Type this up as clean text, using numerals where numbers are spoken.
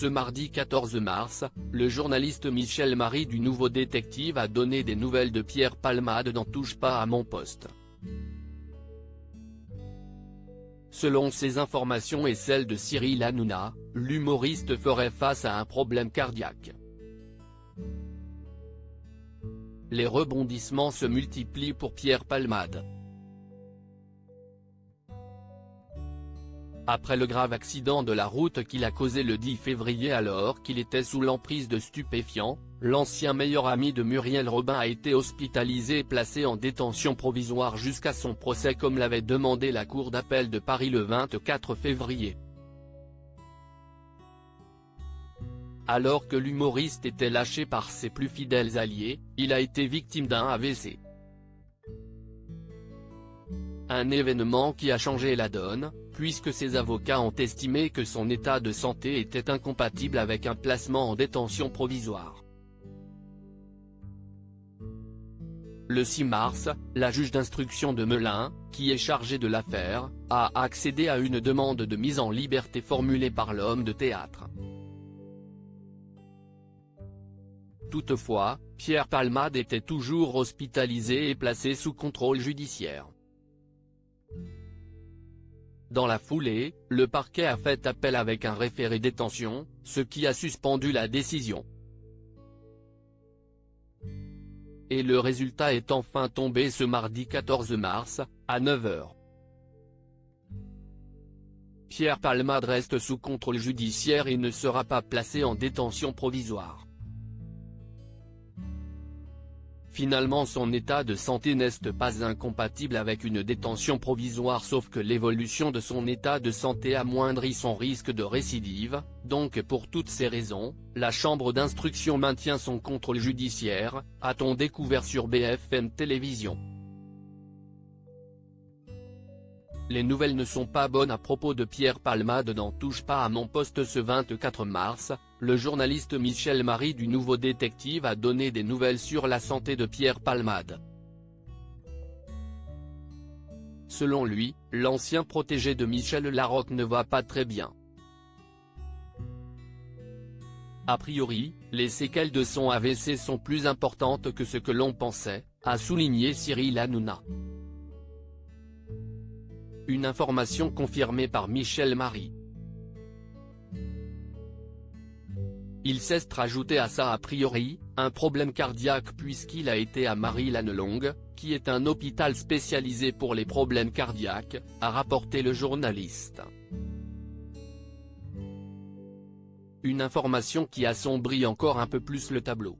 Ce mardi 14 mars, le journaliste Michel Marie du Nouveau Détective a donné des nouvelles de Pierre Palmade dans Touche pas à mon poste. Selon ses informations et celles de Cyril Hanouna, l'humoriste ferait face à un problème cardiaque. Les rebondissements se multiplient pour Pierre Palmade. Après le grave accident de la route qu'il a causé le 10 février alors qu'il était sous l'emprise de stupéfiants, l'ancien meilleur ami de Muriel Robin a été hospitalisé et placé en détention provisoire jusqu'à son procès comme l'avait demandé la Cour d'appel de Paris le 24 février. Alors que l'humoriste était lâché par ses plus fidèles alliés, il a été victime d'un AVC. Un événement qui a changé la donne, puisque ses avocats ont estimé que son état de santé était incompatible avec un placement en détention provisoire. Le 6 mars, la juge d'instruction de Melun, qui est chargée de l'affaire, a accédé à une demande de mise en liberté formulée par l'homme de théâtre. Toutefois, Pierre Palmade était toujours hospitalisé et placé sous contrôle judiciaire. Dans la foulée, le parquet a fait appel avec un référé détention, ce qui a suspendu la décision. Et le résultat est enfin tombé ce mardi 14 mars, à 9 h. Pierre Palmade reste sous contrôle judiciaire et ne sera pas placé en détention provisoire. Finalement son état de santé n'est pas incompatible avec une détention provisoire sauf que l'évolution de son état de santé amoindrit son risque de récidive, donc pour toutes ces raisons, la chambre d'instruction maintient son contrôle judiciaire, a-t-on découvert sur BFM Télévision. Les nouvelles ne sont pas bonnes à propos de Pierre Palmade dans Touche pas à mon poste ce 24 mars, le journaliste Michel Marie du Nouveau Détective a donné des nouvelles sur la santé de Pierre Palmade. Selon lui, l'ancien protégé de Michel Larocque ne va pas très bien. A priori, les séquelles de son AVC sont plus importantes que ce que l'on pensait, a souligné Cyril Hanouna. Une information confirmée par Michel Marie. Il s'est rajouté à ça a priori, un problème cardiaque puisqu'il a été à Marie-Lannelongue, qui est un hôpital spécialisé pour les problèmes cardiaques, a rapporté le journaliste. Une information qui assombrit encore un peu plus le tableau.